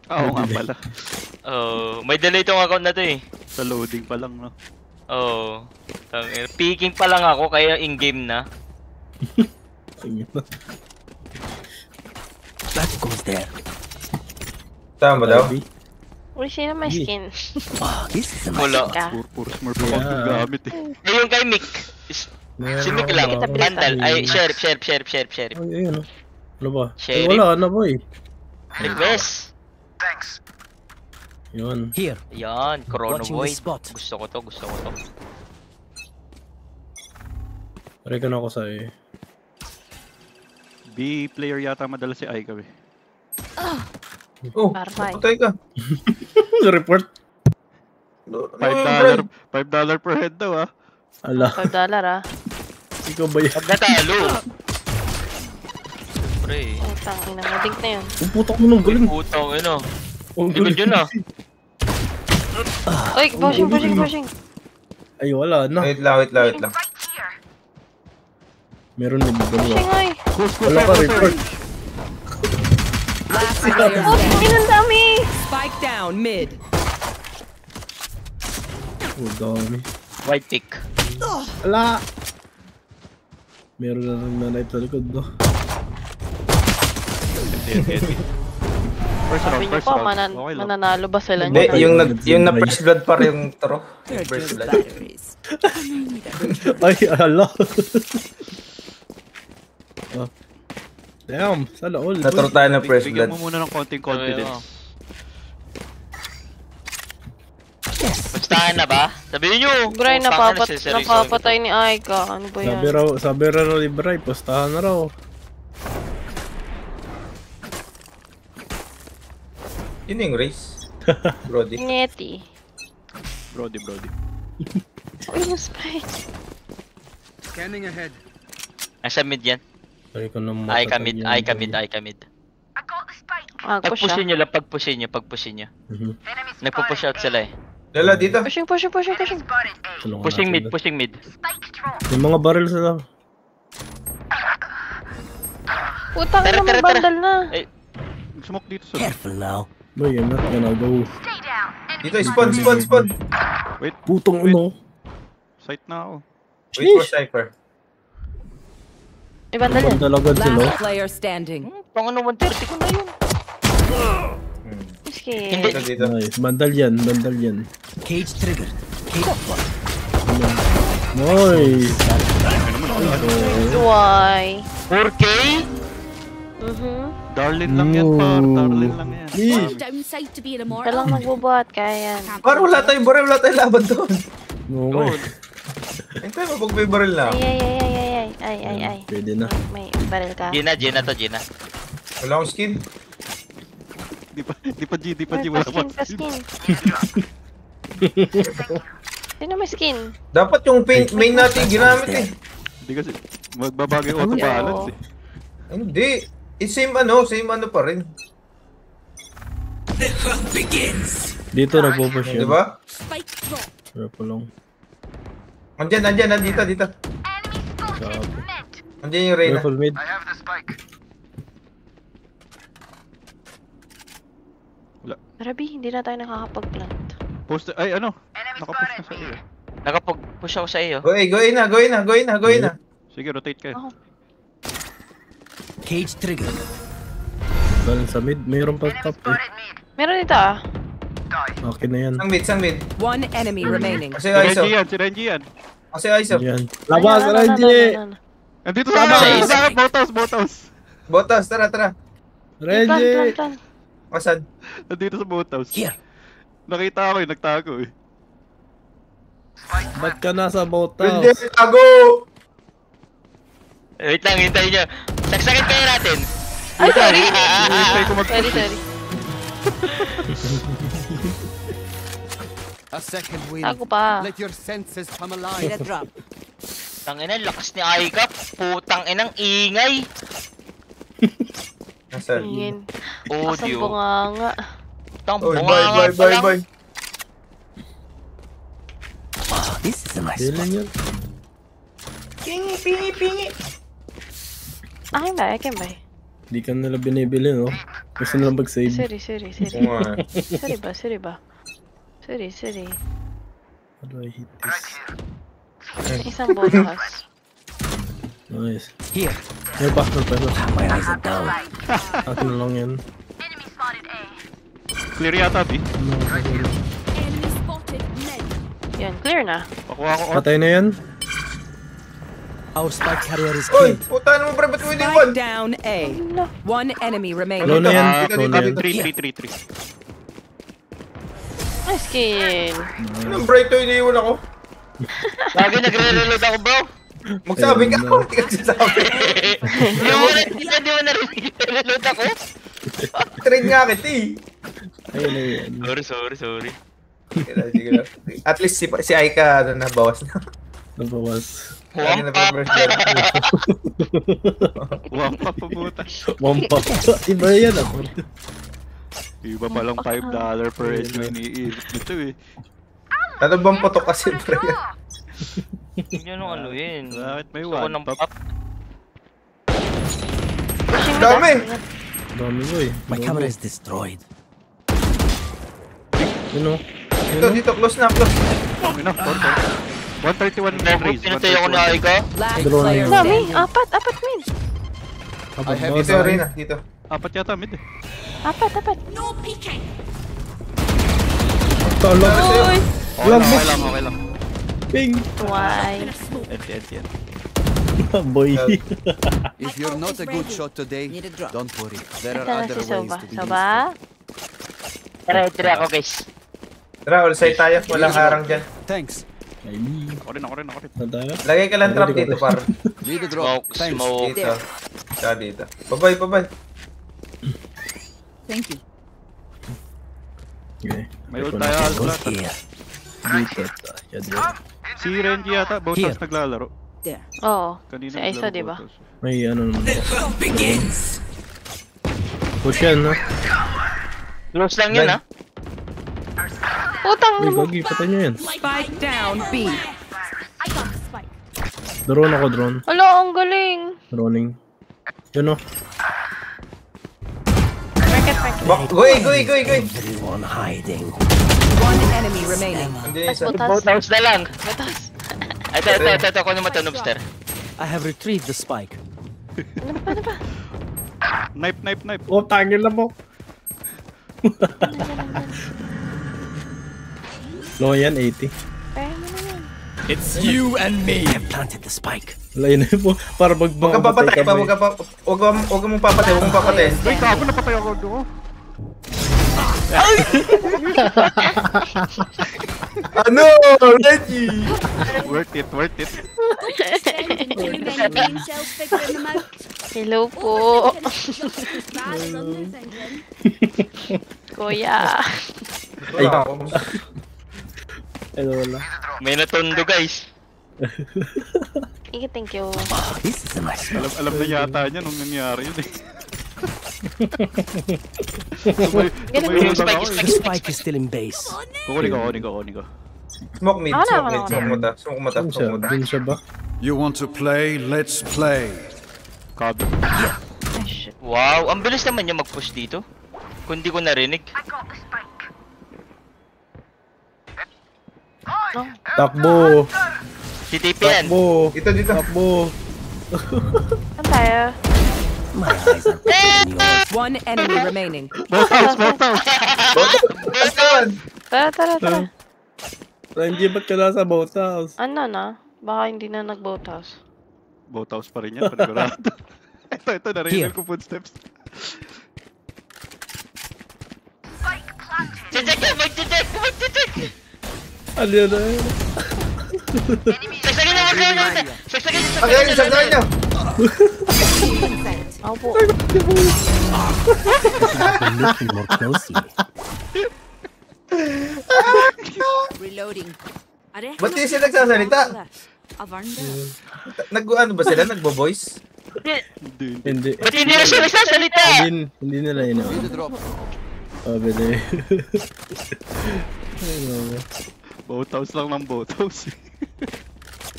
Oo nga pala. May delay tong account na to eh. Sa loading pa lang, no? Peeking pa lang ako, kaya in-game na. That goes there. Tama ba daw? Uy, sino may skin? This is a Wala. Puro smurf ako gamit eh. Yung kay Mick. Si Mick lang. Kita bilis Vandal. Ay, sheriff. Ay, ayun. Ano ba? Sheriff. Wala na boy. Request. Yun. here. Yan, Chrono Watching Void. the spot. Gusto ko to. Rekan ako sa B player yata madalas si Aika eh. Oh, Parfait. patay ka. report. $5 per head daw ah. Ala, $5 ah. ikaw ba yan? Pag natalo. Pre. Ay, tangina. Mading na yun. Ang putok mo nung galing. Putong ano. Ang Likod yun ah. Uy, pushing. Ay, wala na. Wait lang. Meron na dalawa. Pushing, oy. Wala ka report. Last player Oh, standing. ang dami. Spike down mid. Oh, dami. White pick. Ala! Meron na nang nanay sa likod do. First Sabi round, niyo first po, round. Okay lang. mananalo ba sila Hindi, niyo? yung na first blood pa rin yung tro. First blood. Batteries. Ay, ala! Oh. Damn, sana all. Naturo tayo ng first Bigyan blood. mo muna ng konting confidence. Pustahan na ba? Sabihin nyo. Bray, pustahan na si Seryoso. napapatay ni Aika. Ano ba yan? Sabi raw ni Bray, postahan na raw. Yun yung race. Brody. Nyeti. Brody. Uy, yung spike. Nasa mid yan. Ay ko naman. Ay ka mid. Ah, push ah. Pag-pushin nyo. Nagpo-push out sila eh. Lala, dito. Pushing. Pushing mid. Yung mga barrel sila. Putang Tara, ina, may tara. bundle na. Ay, Smoke dito sa... Careful now. Boy, you're not gonna go. Dito, spawn. Putong uno. Sight na ako. Wait for Cypher. May bundle yan. Pandalagan sila. Last player standing. pang ano, 130 ko na yun. Skin. Dito, dito. Nice. Bandal yan. Cage triggered. Cage. Nice. Why? 4K? Darlin lang yan, par. Darlin lang yan. Downside to being a Ito mortal. lang magbubuhat, kaya yan. Parang wala tayong baril, wala tayong laban doon. Okay. Hintay mo pag may baril na. Ay. Pwede na. May baril ka. Gina. Wala akong skin. Di pa G, Ay, wala pa. pa-skin. Sino may skin? Dapat yung main natin ginamit eh. Hindi kasi, magbabago yung auto balance eh. Hindi. It's same ano pa rin. The hunt begins. Dito nagpo-push Di yan. ba? Spike drop. Pero pa lang. Andyan, dito. Andyan yung Reyna. Careful mid. Rabi, hindi na tayo nakakapag-plant. Post, ay ano? Nakapush na sa iyo. Nakapag-push ako sa iyo. Go na. Sige, rotate kayo. Oh. Cage triggered. Dahil sa mid, mayroon pa top eh. Meron dito ah. Okay na yan. Sang mid. One enemy remaining. Kasi Si ISO. Renji yan. Yan. Labas, Renji! Andito Tama. sa boat house. Botas, tara. Renji! Plan. Kasad. Andito sa boat house. Here. Nakita ako nagtago eh. Ba't ka nasa boat Hindi, house? tago! Wait lang, hintayin nyo. Saksakit kayo natin. Ay, sorry. Hintay ko Sorry. A second wind. Tago pa. Let your senses come Hit alive. a drop. Tangina, lakas ni Aika. Putang inang ingay. Nasaan? Tingin. Kasang Audio. bunganga. Putang Oy, bunganga pa lang. bye. Oh, this is a nice Feeling spot. yun. Akin ba? Di ka nila binibili, no? Gusto nilang mag-save. Sorry, sorry, sorry. Oo nga. Sorry ba? Sorry, sorry. How do I hit this? Isang bonus. Nice. Here. May backer pa ito. My eyes are down. Akin na lang yan. Clear yata, B. Enemy spotted. Mid. Yan, clear na. Pakuha ko. Patay na yan. Our spike carrier is Oy, killed. puta naman pre, ba't mo Spike iniwan? down A. One enemy Low remaining. na yan. Dito, Low dito, na yan. dito. 3. Nice kill. Anong bright to iniwan ako? Lagi nagre-reload ako, bro. Magsabi ka, Ayun, hindi ka sasabi. Di mo narinig. Reload ako. Trade nga kita eh. Ayun na yan. Sorry. Sige lang, sige lang. At least si Aika ano, nabawas na. Nabawas. Lagi na pa-brush yan. Huwag pa pumunta. Wampa. Iba yan ako. Iba palang $5 per head yung iniilit nito eh. Ano bang putok kasi pre? Yun ang ano yun. Bakit may Gusto ko one ng pop? pop. Pushing Dami! Dami ko eh. My camera is destroyed. Yun o. Dito, close na, close. Ang ina, 131 raise. Pinatay ako na Aika. Last Drone player yun. Dami, standing. apat min. Dito yung arena, dito. Apat yata mid eh. Apat. No peeking. Tala. Uy! Okay lang. Ping. Why? Yan. Boy. If you're not a good shot today, Need a drop. don't worry. There Ito are na other si ways Soba. to be Soba? Tara ako, guys. Tara, ulisay tayo. Walang harang dyan. useful. Thanks. Ay, Ako rin. saan tayo? Lagay ka lang trap dito, par. Need a drop. Thanks. Smoke. Dito. Tsaka dito. Babay. Thank you. Okay. May ult tayo halos Both lahat. here. Dito. Yan yun. Si Renji yata, both Here. house naglalaro. There. Oo. Kanina Si Aiso, naglaro diba? both house. May ano naman. Hunt begins. Push yan, no? Close lang yun, ha? Putang Uy, mo. gagi. Patay nyo yan. Spike down B. I got the spike. Drone ako, drone. Hala, ang galing. Droning. Yun o. Market. Goy! Everyone hiding. One enemy remaining. Hindi isa. Butas. Both house na lang. Butas. Ito. Kunin mo to, Noobster. I have retrieved the spike. Ano ba? Knife. Oh, tangin na mo. Low yan, 80. Kaya mo na yan. It's you and me. I have planted the spike. Wala yun po. Para Huwag kang papatay pa, huwag mong papatay, huwag mong papatay. Uy, kago napatay ako doon. Ano? Reggie! Worth it. Getting any green shells figure in the mouth. Hello po. Rather than new thinking. Kuya. Wala ako. Ay, wala. May natundo, guys. Thank you. Oh, this is a nice spot. Alam na yata niya nung nangyari yun eh. Yung Tumayo lang ako The eh. spike is still in base. Kukunin ko. Smoke mid, smoke mo ta. Saan siya? Dun siya ba? You want to play? Let's play. Kabi. Ay, shit. Wow, ang bilis naman niya mag-push dito. Kung di ko narinig. Takbo! Si TP yan. Takbo! Dito. Takbo! Saan tayo? My eyes are open yours. One enemy remaining. Both house. Tara. Renji, ba't ka nasa boat house? Ano na? Baka hindi na nag-boat house. Both house pa rin yan, panigurado. Ito, narinig ko footsteps. Check! Mag-check! Ano yun? Sagsagin niyo! Sagsagin Sagay nyo! Ako po. I'm looking more closely. Reloading. Ba't di sila nagsasalita? Avarnda. Nag-ano ba sila? Nagbo-voice? Hindi. Ba't hindi na siya nagsasalita? Hindi nila yun. Need a drop. Sabi na eh. Ay, mama. Both house lang ng both house.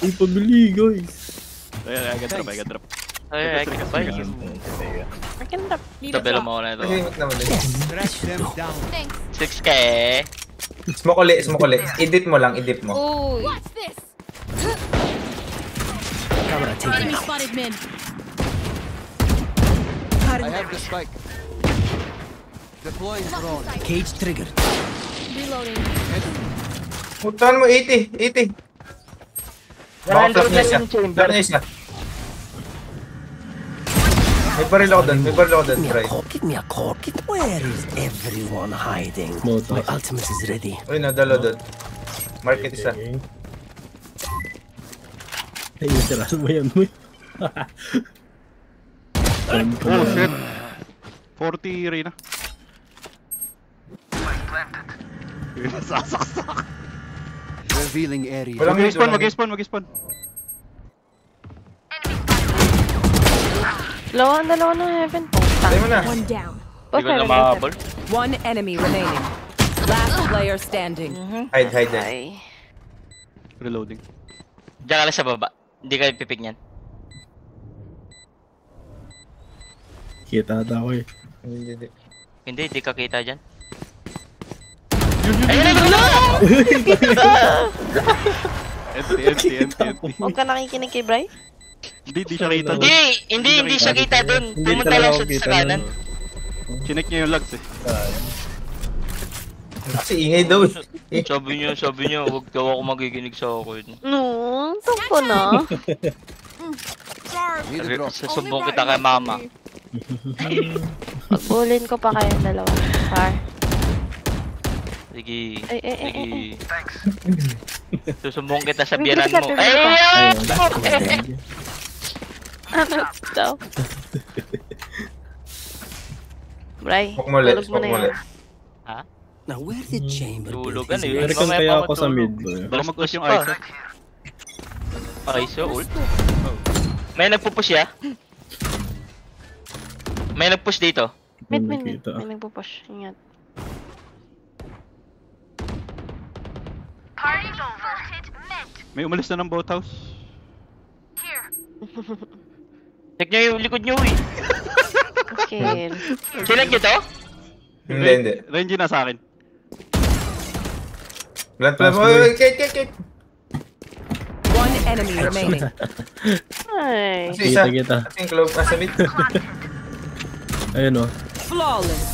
Uy, pabili guys. Ayan, I got drop. Ay, I can buy you. Teka. Maganda. Tabela mo ako na ito. Tahimik naman din. Track them down. 6K. Smoke uli. Edit mo lang, edit mo. Uy. What's this? Camera taken Enemy out. spotted mid. I have the spike. Deploying drone. Cage triggered. Reloading. Puntahan mo 80. Baka flap niya siya. Flap niya siya. May baril ako doon, Give me a try. call. Give me a call. Where is everyone hiding? Motor. My ultimate is ready. Uy, nadalo doon. Market isa. Okay. Ay, siraan mo yan, Uy. Oh shit. 40 Reyna. Sasaksak. Revealing area. Walang hit, walang hit. Mag-spawn. Dalawa ng heaven. Tayo mo na. One down. Hindi ko na mahabol. One enemy remaining. Last player standing. Hide. Ay. Reloading. Diyan ka lang sa baba. Hindi ka pipig niyan. Kita ata ako eh. Hindi ka kita dyan. Empty. Huwag ka nakikinig kay Bri. Hindi siya kita. Hindi siya kita dun. Hindi Pumunta talaga lang ako siya kita sa kanan. Chinek niya yung logs eh. Kasi ingay daw eh. Sabi niya, huwag daw ako magiginig sa akin. No, saan ko na? Need a drop. Susumbong kita kay mama. Pagbulin ko pa kayong dalawa. Par. Sige. Ay. Susumbong kita sa biyanan mo. Ayun. Ayun. Ano daw? Bri, Smoke mo ulit, tulog mo na smoke mo yan. ulit. Ha? Now where the chamber Tulugan built eh. is Recon kaya ako sa mid, bro. Baka mag-push yung pa. ISO. ISO ult? May nagpupush ya? May nagpush dito. Mid. Nakita. May nagpupush. Ingat. May umalis na ng boathouse. Check nyo yung likod nyo eh. Okay. Silag nyo to? Hindi. Renji na sa akin. Plant. Uy, Kate. One enemy remaining. Ay. Kasi isa. Kita. Kasi yung clove nasa mid. Ayun o. Flawless.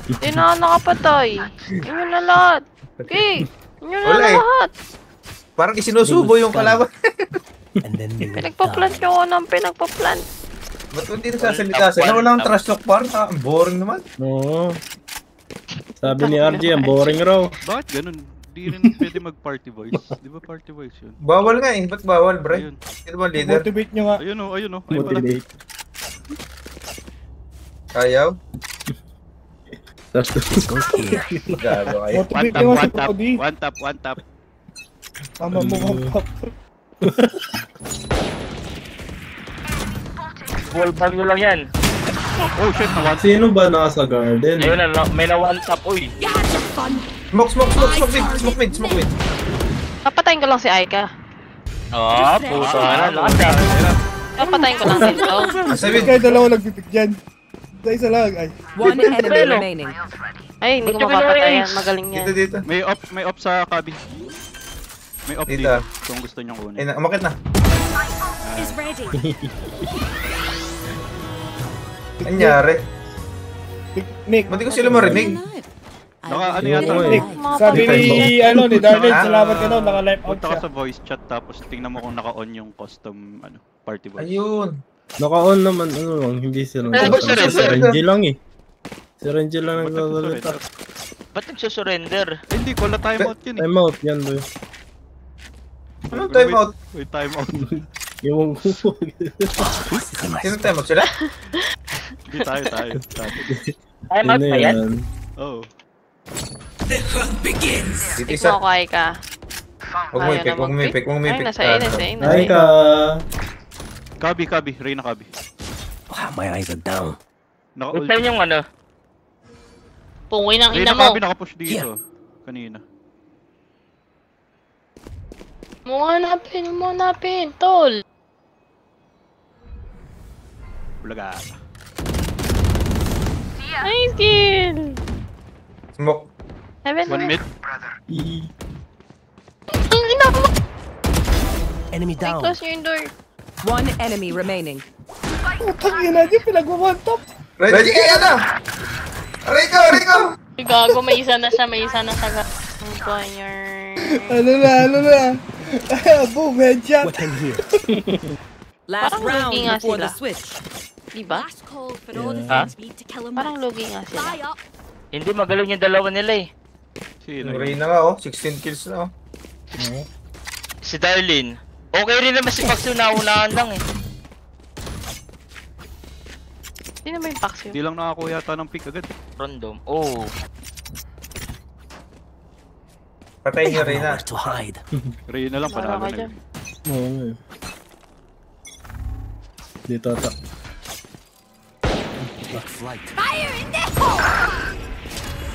Hindi na nakapatay. Inyo na lahat. Okay. Inyo na Wala eh. lahat. Parang isinusubo yung kalaban. and then we will Pinagpa-plant die. nyo ako ng pinagpa-plant. Ba't hindi nagsasalita sa'yo? Walang trash talk par. Ang boring naman. Oo. Sabi ni RJ, ang boring raw. Bakit ganun? Di rin pwede mag-party voice. Di ba party voice yun? Bawal nga eh. Ba't bawal, bro? Ayun. Sino ba ang leader? Motivate nyo nga. Ayun o. Ayun pala. Motivate. Ayaw? Tapos Let's go here. Gago kayo. One tap. Tama mo ka. Wall bag nyo lang yan. Oh shit, na one. Sino ba nasa garden? Ayun na, may na one tap. Uy. Smoke mid. Papatayin ko lang si Aika. Puta na. Lakas na. Papatayin ko lang dito. Sabi, dalawa nagpipik dyan. Isa lang. Ay. One enemy remaining. Ay, hindi ko mapapatayan. Magaling yan. dito. May op sa cabin. May op Dito. dito. Kung gusto nyong kunin. Ayun na, umakit na. Is ready. Anyari? Nick. Ba't di ko sila marinig? Ano yata? Sabi ni Darnell, salamat ka daw, naka-live out Punta ka siya. sa voice chat tapos tingnan mo kung naka-on yung custom party voice. Ayun. Naka-on naman, ano lang, hindi sila. Ay, Si surrender. Renji lang eh. Si Renji lang nagsasalita. Ba't nagsusurrender? Hindi ko, wala time out yun eh. Time out yan, boy. Anong time out? Wait, time out. Yung This is my Sino time out sila? Hindi tayo. Time out ba yan? Oh. Dito Tik isa. mo ako, Aika. Huwag mo ipik. Ay, nasa A. Ay ka. Kabi. Reyna Kabi. Wow, my eyes are down. Naka-ult. Gusto yung ano? Pungoy ng Reyna ina mo. Kabi naka-push dito. Kanina. Mo hanapin, tol. Bulaga. Nice kill! Smoke. Heaven, One mid. Enemy Ay, down. close yung door. One enemy remaining. Putang ina niyo, pinag-one-top. Ready ka na! Rico! Ay, gago, may isa na siya ga. Oh, Ganyan. Ano na? Boom, headshot. Weapon here. Last Parang round lugi nga before the sila. switch. Diba? Last call for all the Huh? things we need to kill him Parang with. logi nga sila. Buy up. Hindi magaling yung dalawa nila eh. Sino? Yung Reyna nga oh, 16 kills na oh. Si Darlene. Okay rin naman si Paxo, naunahan lang eh. Sino ba yung Paxio? Hindi lang nakakuha yata ng pick agad. Random. Oh. Patay They niyo have Reyna. nowhere to hide. Reyna lang, Wala panalo ka na dyan. yun. Oo nga eh. Dito ata. Block flight. Fire in the hole!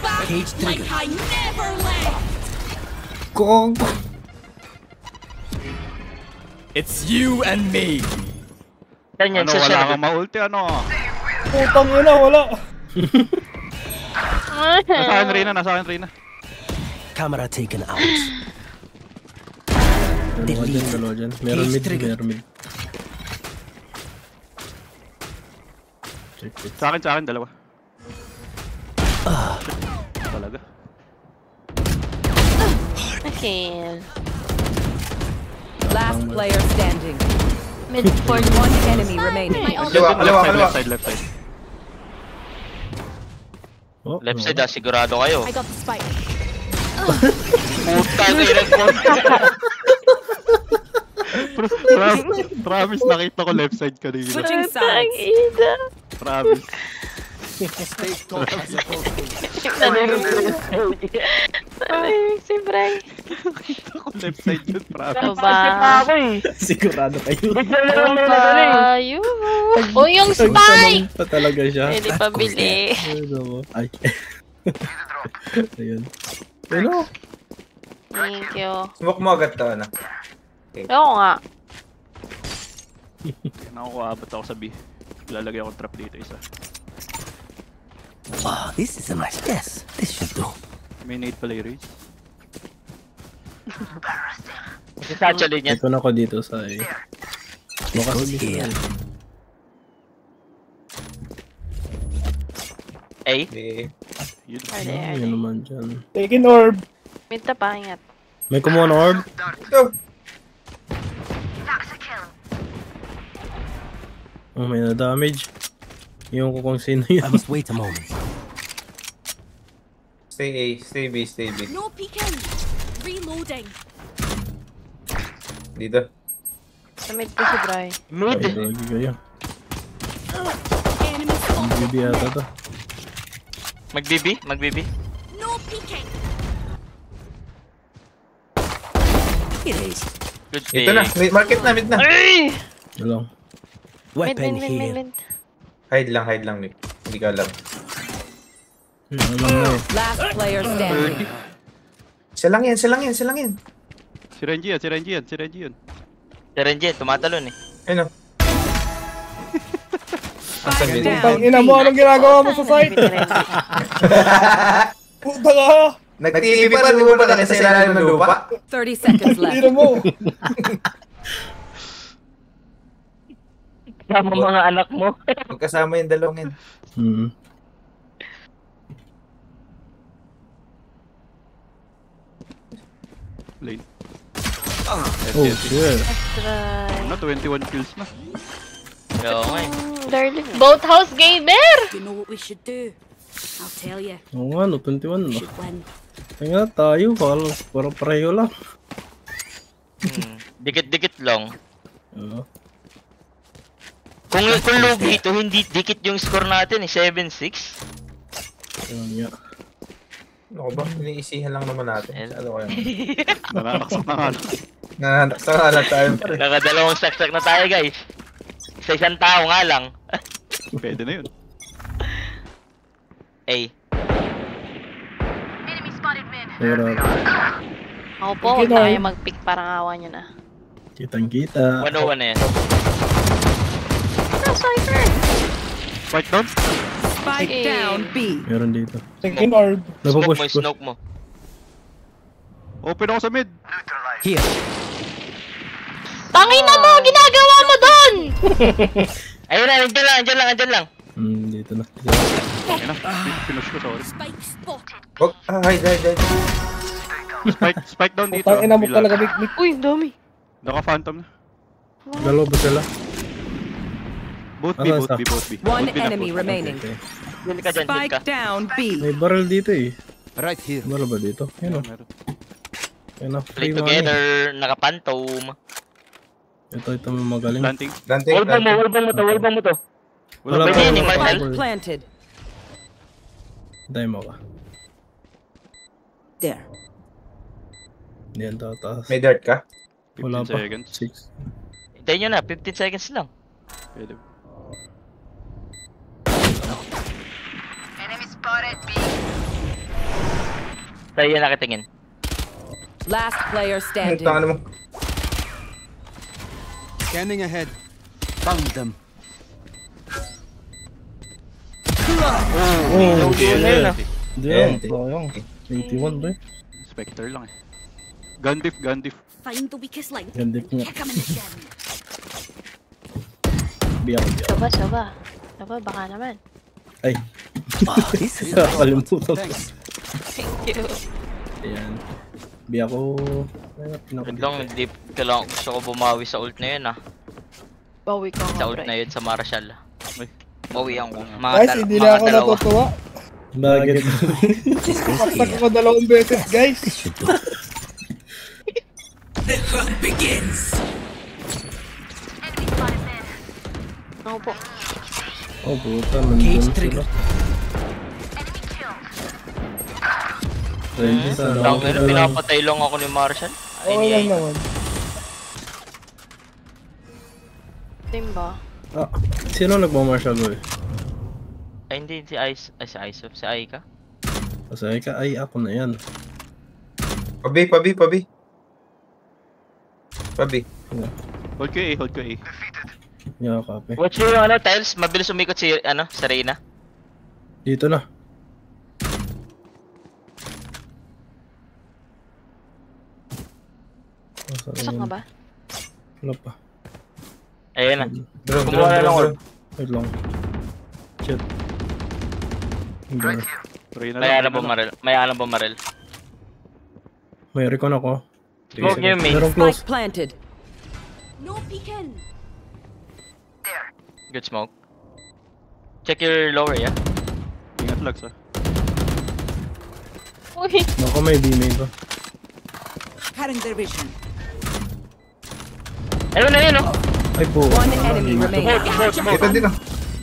Back Cage like trigger. I never left! Kong! It's you and me. Ganyan Ano, siya wala siya. kang ma-ulti, ano? Putang ina, wala. Nasa akin, Reyna, nasa akin, Reyna. Camera taken out. Dalawa dyan. Meron Cage mid, trigger. meron mid. Check it. Sa akin, dalawa. Talaga. Kill. Last player standing. Mid for One enemy remaining. Kaliwa. Left side. Oh, Left side ah, sigurado kayo. I got the spike. Puta na Promise, nakita ko left side kanina. Switching sides. Ida. Promise. Stay tall as a Ay, si Bray. Nakita ko left side yun, promise. Ano ba? sigurado kayo. Tayo. O yung spike! Pa talaga siya. Pwede pabili. Ano mo? Ay. Ayun. Ano? Thank you. Smoke mo agad to ano. Oo nga. Nakukuhabot ako sa B. Lalagay ako trap dito isa. Wow, this is a nice guess. This should do. May nade pala yung raise. Si Satchel niya. Ito na ako dito sa A. Goes here. Eh? Eh, Yun. Pwede, Yun naman dyan. Taking orb. Minta pa, ingat. May kumuha ng orb? ito. Oh, may na-damage. Yung ko kung sino yun. I must wait a moment. Stay A, stay B. No peeking. Reloading. Dito. Sa mid ko si Bray. Mid? Ay, lagi kayo. Enemy spotted. Bibi ata to. Mag-BB? No peeking. It is. Good Ito na, thing. market na, mid na. Ay! Alam. Weapon here. Mid. Hide lang, Nick. Hindi ka alam. Alam na eh. Last player standing. Isa lang yan. Si Renji yan. Si Renji, tumatalon eh. Ayun o. Asa mid? Down. Ina mo, anong ginagawa mo sa site? Puta ka! Nag-TV pa, di mo ba kasi sa ilalim ng lupa? 30 seconds left. Ina mo! Sama mga anak mo. Magkasama yung dalawang yan. Lane. Oh, shit. Try. Ano, 21 kills na. Oo nga eh. Darling. Boathouse Gamer! You know what we should do? I'll tell you. Oo nga, no, 21 We na. should win. Kaya tayo, parang pareho lang. Dikit-dikit lang. Oo. Kung lugi ito, hindi dikit yung score natin eh. 7-6. Ayun nga. Ano ba? Iniisihan lang naman natin. Ano kaya? Nananaksak na nga. Nananaksa nga lang tayo. Nakadalawang saksak na tayo guys. Sa isang tao nga lang. Pwede na yun. Eh. Pero, Ako po, huwag na kayo mag-pick, parang awa nyo na. kitang-kita. 101 na yan. Ah, Cypher! Fight down. Spike down B. Meron dito. Second orb. Smoke mo, Napapush ko. smoke mo. Open ako sa mid. Here. Tangina mo! Ginagawa mo doon! Ayun na, andyan lang. Dito na. Ayun na, pinush ko, sorry. Spike spotted. Wag, hide. Spike down dito. Putang ina mo Bilang. talaga, Big. Uy, ang dami. Naka-phantom na. Dalawa ba sila? Both B, Ah, both sa- B, both B. One Both B na, enemy both B. remaining. Okay. Heal ka dyan, heal Spike ka. down B. May barrel dito eh. Right here. Barrel ba dito? Yun o. Meron. Yun o. Play Free money. together, naka-phantom. Ito magaling. Planting. Dante. Wallbang mo to. Wala Pwede pa. yun, Marcel. Spike planted. Dahil mo ka. There. Diyan tataas. May dart ka? Wala 15 pa. seconds. 6. Hintayin nyo na, 15 seconds lang. Pwede. Tayo yan nakitingin. Last player Ang standing. tangan mo. Scanning ahead. Found them. Oh, Ayun na. Diyan. Ente. Sayang. 81 ba eh? Spectre lang eh. Gun diff. Find the weakest link. Ganda ko nga. Kick him in the shin. Biyak. Soba, baka naman. Ay. This is Nakakalimutan ko. Thanks. Thank you. Ayan. Biyak ko. Yun lang, hindi kailangan gusto ko bumawi sa ult na yun ah. Bawi ka Sa nga, ult pre. na yun sa Marshall. Ay. Bawian ko. Guys, hindi na ako natutuwa. Bakit? this goes Saksak here. ako 2 beses, guys. This should do. The hunt begins. Ako po. Oh, puta. Nandun sila. Ready sa Lang yun, pinapatay lang ako ni Marshall. Oo lang naman. Team ba? Ah, sino nagmamarshal mo eh? Ay hindi, si Ice. Ay si Ice. Si Aika. Kasi ka, ay ako na yan. Pabi. Hold ko A. Nga kape. Watch nyo yung ano, Tiles. Mabilis umikot si, si Reyna. Dito na. Pasok na ba? Wala pa. Ayun na. Drone. Kumuha na lang orb. Wait lang. Shit. Hindi. Reyna May alam lang. bumarel. May alam bumarel. May recon ako. Smoke nyo yung main. Merong close. Spike planted. No peeking. Good smoke. Check your lower, yeah? Ingat lags ah. Uy! Baka may B-main pa. Cutting their vision. Ayun na yun, oh! Ay po. One enemy remaining. Ito din ah.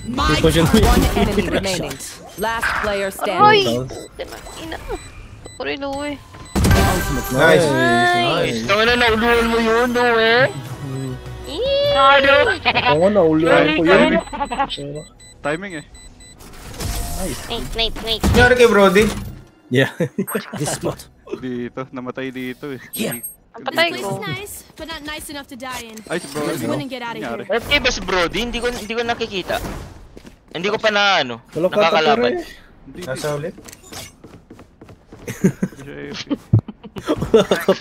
My Position mo one yun. enemy remaining. Last player Aray! standing. Ina. Puri luwi. Nice. Nice. Ito na, nauluhan mo yun, no, eh? Eee! Ano? Oo na, ulihan ko yun. Timing eh. Wait. Nangyari kay Brody? Yeah. This spot. Dito. Namatay dito eh. Here. Ang patay This place ko. is nice, but not nice enough to die in. Ay, si bro. Let's win and get out of Nangyari. here. Okay, best Brody, hindi ko nakikita. Hindi ko pa na, Wala pa nakakalaban. tapos Hindi, Nasa ulit?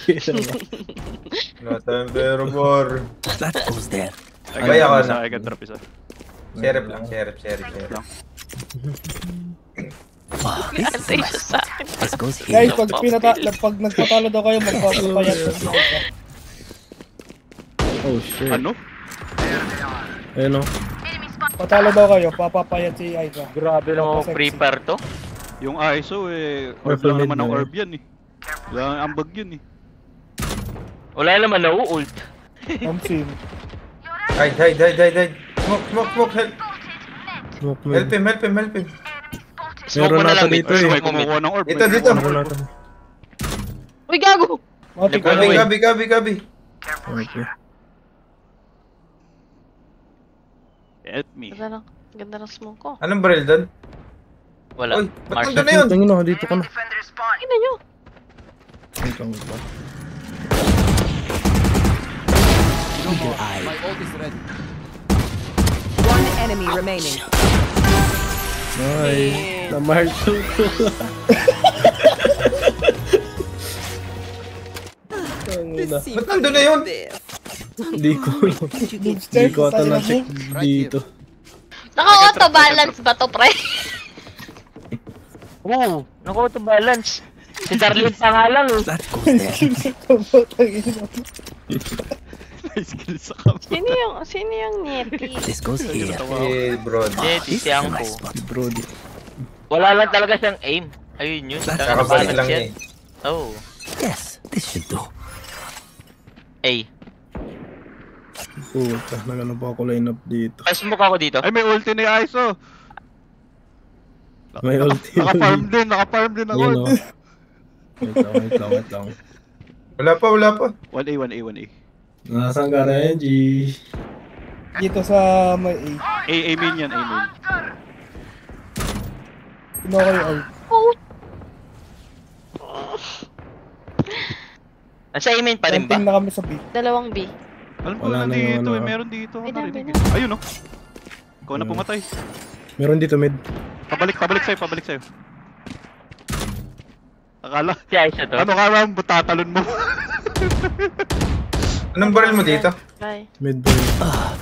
hindi siya AFK. Nasa pero bor. That goes there. Ay, ako na. I can drop isa. Sheriff lang. Lang. Wow, this is Antay siya sa akin. This goes Guys, here. pag nagpatalo daw kayo, magpapapayat sa smoke. Oh shit. Ano? Ayun o. Patalo daw kayo, papapayat si Aika. Grabe naman Papasexy. prepare to. Yung ISO eh. Orb Rifle lang mid naman ng na orb yan eh. Wala ang ambag yun eh. Wala naman na-ult. Hamsin. Hide. Smoke, help. Smoke mo. Help him. Smoke Meron mo na nata lang, mid. dito eh. May Smoke mo, mid. kumukuha ng orb. Dito. Meron natin. Uy, gago! Matik Ano ko. eh? Gabi. Okay. Help me. Ganda ng smoke ko. Anong barrel doon? Wala. Uy, ba't Marshall. nandun na yun? Tingin na, dito ka na. Ina nyo! Wait lang ba? Eagle eye. My ult is ready. One enemy remaining. Ay, na-marshal ko. Ba't nandun na yun? Hindi ko. Hindi ko ata na-check dito. Naka-auto balance ba to, pre? Oo, naka-auto balance. Si Darlene pa nga lang eh. That goes there. May skill sa kamay. Sino yung Neti? This goes here. Eh, bro. Jeti, si Angko. Nice spot. Brody. Wala lang talaga siyang aim. Ayun yun. Kakabalik lang yan. eh. Oh. Yes, this should do. A. Puta, nagano pa ako line up dito. Ay, sumukha ko dito. Ay, may ulti ni Iso. May ulti. Naka-farm din ako. Yun o. Wait lang. Wala pa. 1A, 1A, 1A. Nasaan ka na, G? Dito sa may A. A main yan, A main. Kinuha ko yung out. Nasa aiming pa rin ba? Planting na kami sa B. Dalawang B. Alam ko, Wala na yung nandito ano, eh, meron dito. Bina. Ayun o. Ikaw na pumatay. Meron dito mid. Pabalik sa'yo. Akala, Si Aisha to. ano ka Ram, tatalon mo. Anong baril mo dito? Bye. Mid boy.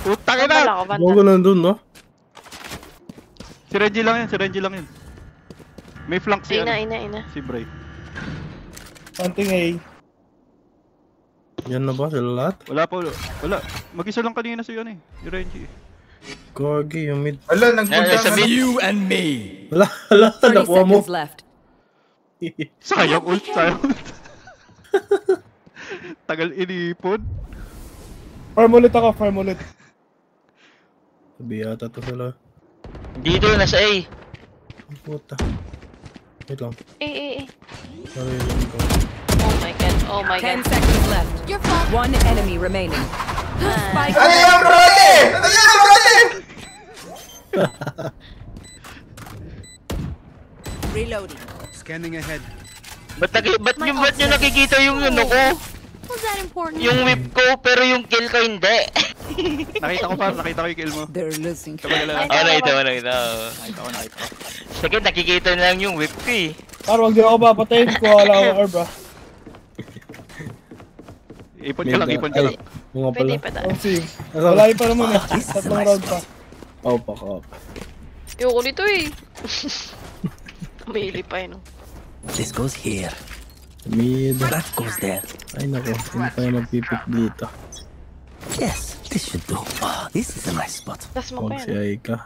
Putang Bala ina! ko, banda. Bago nandun, no? Si Reggie lang yan. May flank si Ina. si Bray. Planting A. Yan na ba sila lahat? Wala. Mag-isa lang kanina si yung Reggie. Gagi, yung mid. Ala, nagpunta Sa mid. You and me. Wala, 30 nakuha mo. seconds left. Sayang ult. Tagal inipon. Farm ulit ako, farm ulit. Sabi yata to sila. Dito, nasa A. Ang puta. Wait lang. Eh. Sarili ko. Oh my 10 god. seconds left. Your fault. One enemy remaining. Spike. Ano yan, brody? Reloading. Scanning ahead. Ba't nyo nakikita yung ano ko? Was that important? Yung whip ko, pero yung kill ko hindi. Nakita ko yung kill mo. They're losing. Kabala lang. Nakita ko. Nakita ko. Sige, nakikita na lang yung whip ko eh. Parang wag din ako papatayin ko, wala akong orb ah. Ipon ka lang. Mga pala. Pwede pa tayo. Kasi, wala pa naman eh. Tatlong round pa. Up. Ayoko nito eh. May pa no. This goes here. Mid. That goes there. Ay nako, hindi tayo magpipik dito. Yes, this should do. Oh, this is a nice spot. Tas mo pa Huwag si yan. Aika.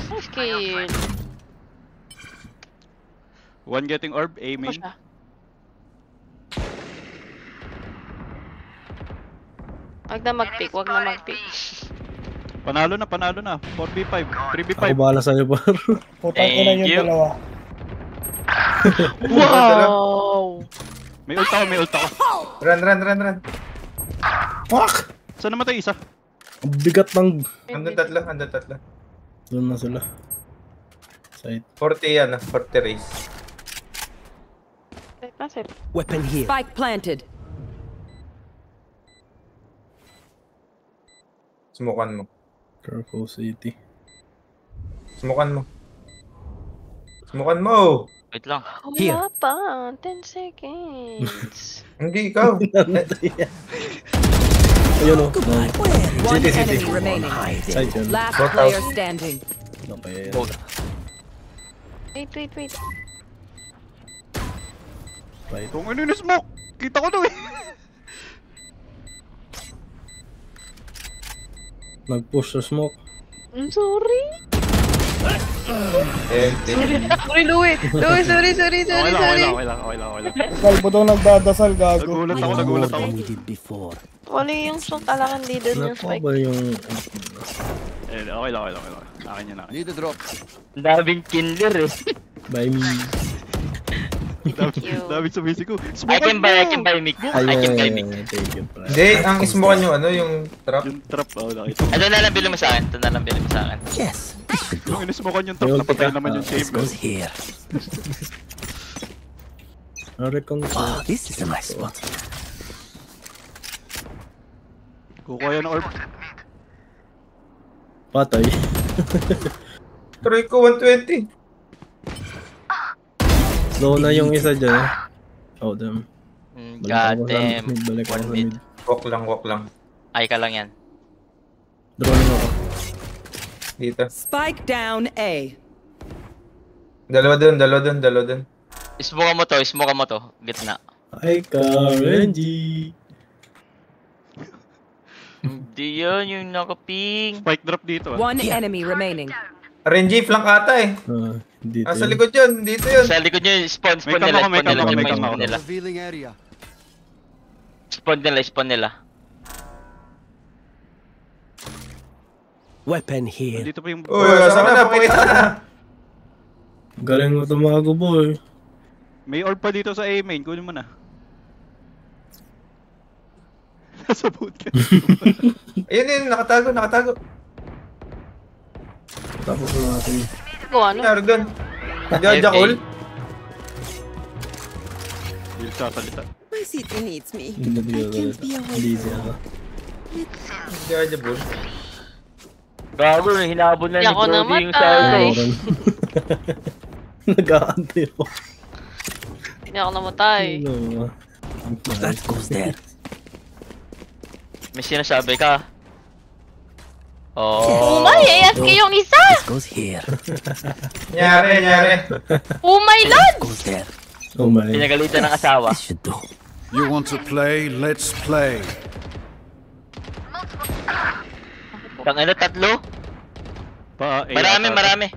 Nice kill. One getting orb, A Ako main. siya. Wag na mag-pick. Panalo na. 4v5, 3v5. Ako bahala sa'yo, par. Putang ina Thank you. yung dalawa. Wow! May ult ako. Run. Fuck! Saan namatay isa? Ang bigat ng... Andun tatlo. Doon na sila. Side. 40 yan, 40 race. Nasip. Weapon here. Spike planted. Smokan mo. Careful City. Smokan mo! Wait lang. Wala pa. 10 seconds. Hindi, ikaw. Ayun o. One enemy remaining. Side yun. Last Both player house. standing. Napaya. Wait. Right. Kung ano yung smoke! Kita ko to eh! Nag-push sa smoke. I'm sorry. Sorry. Louie, sorry. Okay lang. Kalbo daw nagdadasal, gago. Nagulat I know ako. more than we did before. Wali yung song talakan leader yung Nakuha spike. ba yung... Okay lang. Akin yan. Need a drop. Ang daming killer eh. By me. Daming sumisi ko. I can buy Mick. I can buy Mick. Thank you, pre. Hindi, ang smokan yung trap. Yung trap, nakita ko. Ano na lang bilhin mo sa akin? Yes, this should do. Yung inismokan yung trap, napatay naman yung This chamber. goes here. Narekong Oh, this is a nice spot. Kukuha yan ng orb. Patay. Try ko 120. Low na yung isa dyan. Oh, damn. God damn. Balik ako sa One mid. mid. Walk lang. Ay ka lang yan. Droning ako. Dito. Spike down A. Dalawa dun. Smoke mo to. Gitna. Ay ka, Renji. Hindi yan yung nakaping. Spike drop dito ah. One enemy remaining. RNG, flank ata eh. Dito. Sa likod yun, dito yun. Sa likod nyo, spawn May nila, kama ko, may kama ko. nila. Revealing area. Spawn nila. Weapon here. Dito pa yung... Uy, saan na? Pakita na. Galing mo tumago, boy. May orb pa dito sa A main. Kunin mo na. Nasa bootcamp. Ayun, nakatago. Tapos na natin. Go ano? Nargan. Jackal. Hindi sasalita. My city needs me. Hindi siya. Jackal. Gago, hinabol na Hindi ni ako Brody yung namatay. sa'yo. Nag-aantay ako. Hindi ako namatay. No. That goes there. May sinasabi ka. Oh. Umay, AFK yung isa! This goes here. Nyari. Oh my lord! Goes there. Oh my. Pinagalitan ng asawa. This should do. You want to play? Let's play. Tangina, tatlo. Pa, A Marami.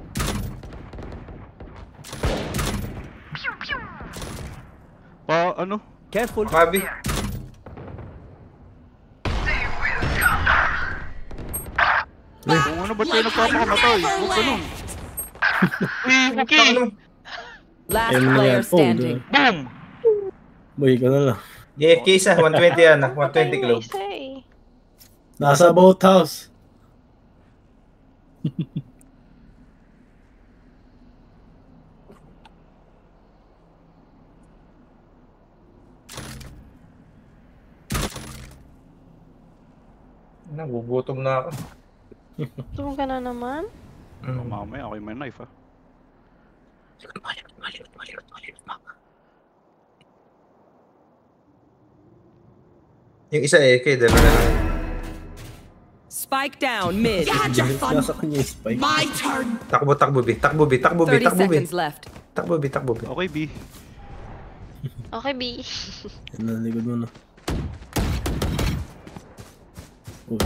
Pa, ano? Careful. Mabi. Kung ano, ba't kayo nagpapakamatay? Huwag ganun. Okay. Last Ayun na player yan. standing. Boom! Boy, ka na lang. AFK isa, 120 yan. 120 club. Isa eh. Nasa boat house. Nagugutom na ako. Tumong ka na naman. Mamaya, ako yung may knife ah. Yung isa AFK, dalawa na lang. Spike down mid. Nasa kanya yung spike. Takbo, B. 30 seconds left. Takbo, B. Okay, B. Okay, B. Yan na, likod mo na. Uy.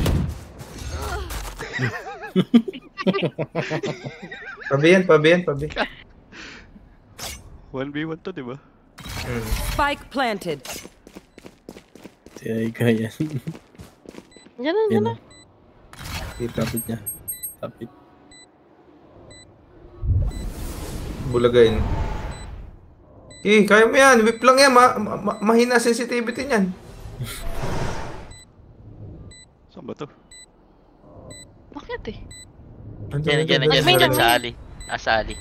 Pabi. 1v1 to, diba? Spike planted. Si Aika yan. Diyan na. Kapit niya. Kapit. Bulagain. Kaya mo yan. Whip lang yan. Mahina sensitivity niyan. Saan ba to? Bakit eh? Diyan sa Ali. Sa Ali.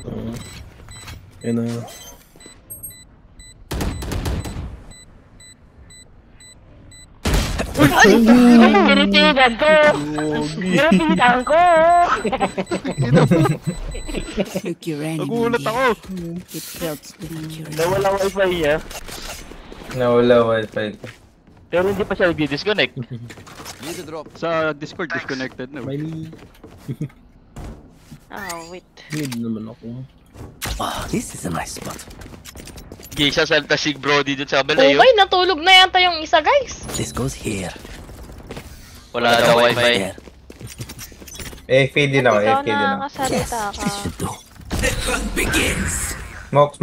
Yan na. Tinitigan ko! Tinitigan ko! Nagulat ako! Nawala wifi niya. Nawala wifi. Pero hindi pa siya nag-disconnect. Need a drop. Sa Discord, disconnected na. May Wait. need naman ako. Ah, this is a nice spot. Gisa salta si Brody dun sa kabila Oh yun. my, natulog na yata yung isa, guys. This goes here. Wala daw wifi. There. AFK din ako. Ikaw nakakasalita ka. This should do. The hunt begins. Smoke.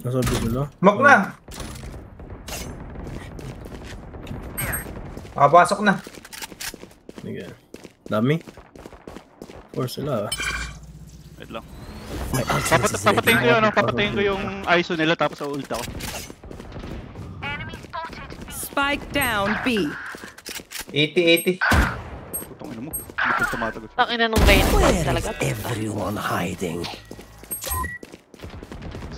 Nasabi sila. Smoke na! Makapasok na. Sige. Dami. Or sila. Wait lang. My ultimate is ready. Papatayin ko yung ISO nila tapos sa ult ako. Spike down B. 80. Putong ina mo. Hindi ko tumatagot. Ang ina nung rain Where talaga. is everyone hiding?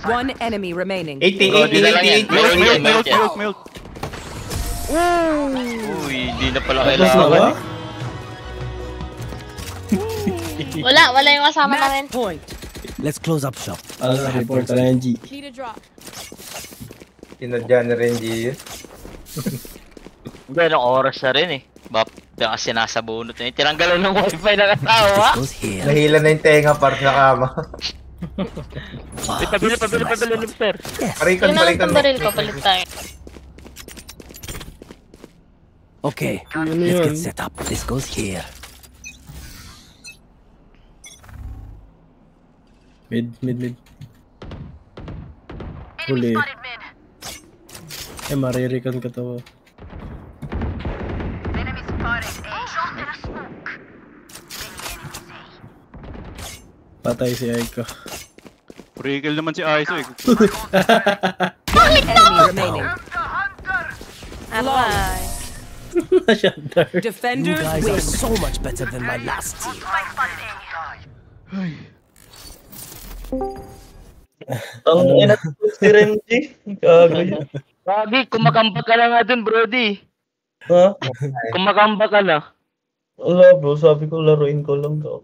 One enemy remaining. 80. May ult. Uy, hindi na pala Tapos na ba? kailangan. Wala yung kasama namin. Match point. Let's close up shop. Report na yan, G. Need a drop. Sinadya na rin, G. Hindi, anong oras na rin eh. Baka sinasabunot na yun. Tinanggalan ng wifi ng asawa. Goes here. Nahila na yung tenga para sa kama. Pabili ni sir. Parikan, Yun na lang parikan. itong baril ko, palit tayo. Okay, Yun let's yun. get set up. This goes here. Mid. Huli. Maririkan ka to. Patay si Aika. Pre-kill naman si Aiso eh. Enemy remaining. Aray. You Defenders guys win. are so much better than my last team. Ang ina si Renji. Gago yun. Gagi, kumakamba ka na nga dun, Brody. Ha? Kumakamba ka na. Wala bro, sabi ko laruin ko lang daw.